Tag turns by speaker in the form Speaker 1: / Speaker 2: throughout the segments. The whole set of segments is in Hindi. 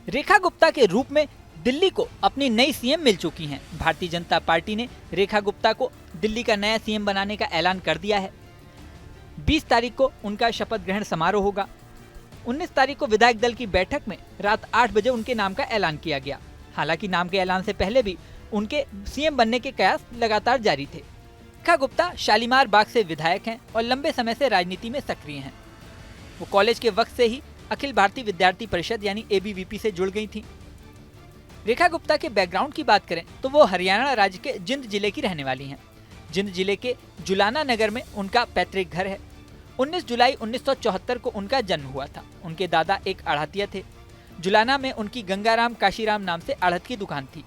Speaker 1: रेखा गुप्ता के रूप में दिल्ली को अपनी नई सीएम मिल चुकी हैं। भारतीय जनता पार्टी ने रेखा गुप्ता को दिल्ली का नया सीएम बनाने का ऐलान कर दिया है। 20 तारीख को उनका शपथ ग्रहण समारोह होगा। 19 तारीख को विधायक दल की बैठक में रात 8 बजे उनके नाम का ऐलान किया गया। हालांकि नाम के ऐलान से पहले भी उनके सीएम बनने के कयास लगातार जारी थे। रेखा गुप्ता शालीमार बाग से विधायक हैं और लंबे समय से राजनीति में सक्रिय हैं। वो कॉलेज के वक्त से ही अखिल भारतीय विद्यार्थी परिषद यानी ABVP से जुड़ गई थी। रेखा गुप्ता के बैकग्राउंड की बात करें तो वो हरियाणा राज्य के जिंद जिले की रहने वाली हैं। जिंद जिले के जुलाना नगर में उनका पैतृक घर है। 19 जुलाई 1974 को उनका जन्म हुआ था। उनके दादा एक आढ़तिया थे। जुलाना में उनकी गंगाराम काशीराम नाम से आढ़त की दुकान थी।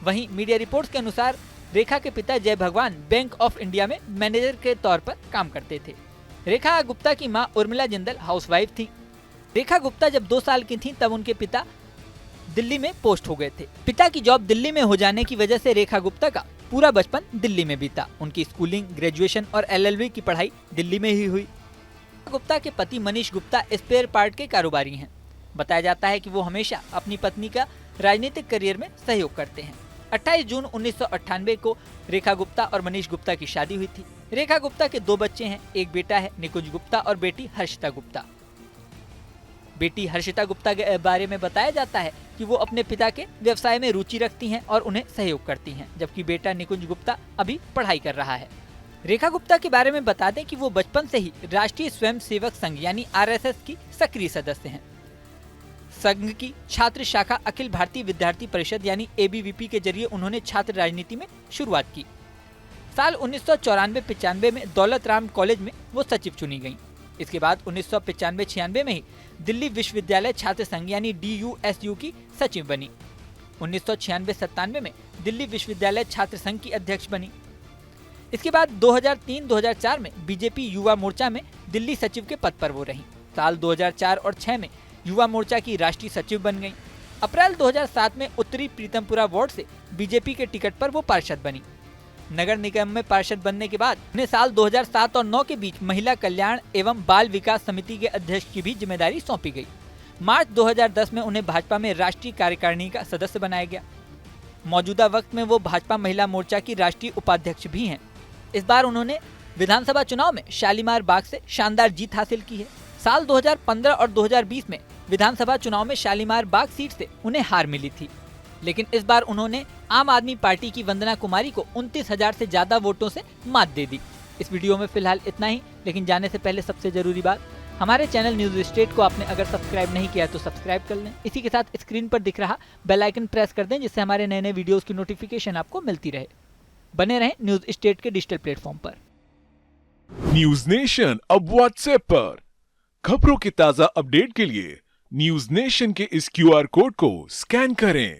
Speaker 1: वहीं मीडिया रिपोर्ट्स के अनुसार रेखा के पिता जय भगवान बैंक ऑफ इंडिया में मैनेजर के तौर पर काम करते थे। रेखा गुप्ता की मां उर्मिला जिंदल हाउसवाइफ थी। रेखा गुप्ता जब 2 साल की थीं तब उनके पिता दिल्ली में पोस्ट हो गए थे। पिता की जॉब दिल्ली में हो जाने की वजह से रेखा गुप्ता का पूरा बचपन दिल्ली में बीता। उनकी स्कूलिंग, ग्रेजुएशन और LLB की पढ़ाई दिल्ली में ही हुई। रेखा गुप्ता के पति मनीष गुप्ता स्पेयर पार्ट के कारोबारी हैं। बताया जाता है कि वो हमेशा अपनी पत्नी का राजनीतिक करियर में सहयोग करते हैं। 28 जून 1998 को रेखा गुप्ता और मनीष गुप्ता की शादी हुई थी। रेखा गुप्ता के 2 बच्चे हैं। एक बेटा है निकुंज गुप्ता और बेटी हर्षिता गुप्ता। बेटी हर्षिता गुप्ता के बारे में बताया जाता है कि वो अपने पिता के व्यवसाय में रुचि रखती हैं और उन्हें सहयोग करती हैं, जबकि बेटा निकुंज गुप्ता अभी पढ़ाई कर रहा है। रेखा गुप्ता के बारे में बता दें कि वो बचपन से ही राष्ट्रीय स्वयंसेवक संघ यानी RSS की सक्रिय सदस्य हैं। संघ की छात्र शाखा अखिल भारतीय विद्यार्थी परिषद यानी ABVP के जरिए उन्होंने छात्र राजनीति में शुरुआत की। साल 1994-95 में दौलत राम कॉलेज में वो सचिव चुनी गयी। इसके बाद 1995-96 में ही दिल्ली विश्वविद्यालय छात्र संघ यानी DUSU की सचिव बनी। 1996-97 में दिल्ली विश्वविद्यालय छात्र संघ की अध्यक्ष बनी। इसके बाद 2003-2004 में बीजेपी युवा मोर्चा में दिल्ली सचिव के पद पर वो रहीं। साल 2004 और 6 में युवा मोर्चा की राष्ट्रीय सचिव बन गईं। अप्रैल 2007 में उत्तरी प्रीतमपुरा वार्ड से बीजेपी के टिकट पर वो पार्षद बनी। नगर निगम में पार्षद बनने के बाद उन्हें साल 2007 और 9 के बीच महिला कल्याण एवं बाल विकास समिति के अध्यक्ष की भी जिम्मेदारी सौंपी गई। मार्च 2010 में उन्हें भाजपा में राष्ट्रीय कार्यकारिणी का सदस्य बनाया गया। मौजूदा वक्त में वो भाजपा महिला मोर्चा की राष्ट्रीय उपाध्यक्ष भी हैं। इस बार उन्होंने विधानसभा चुनाव में शालीमार बाग से शानदार जीत हासिल की है। साल 2015 और 2020 में विधानसभा चुनाव में शालीमार बाग सीट से उन्हें हार मिली थी, लेकिन इस बार उन्होंने आम आदमी पार्टी की वंदना कुमारी को 29,000 से ज्यादा वोटों से मात दे दी। इस वीडियो में फिलहाल इतना ही, लेकिन जाने से पहले सबसे जरूरी बात, हमारे चैनल न्यूज स्टेट को आपने अगर सब्सक्राइब नहीं किया तो सब्सक्राइब कर लें। इसी के साथ स्क्रीन पर दिख रहा बेल आइकन प्रेस कर दें, जिससे हमारे नए नए वीडियोस की नोटिफिकेशन आपको मिलती रहे। बने रहें न्यूज स्टेट के डिजिटल प्लेटफॉर्म पर।
Speaker 2: न्यूज नेशन अब व्हाट्सएप पर खबरों की ताजा अपडेट के लिए न्यूज नेशन के इस QR कोड को स्कैन करें।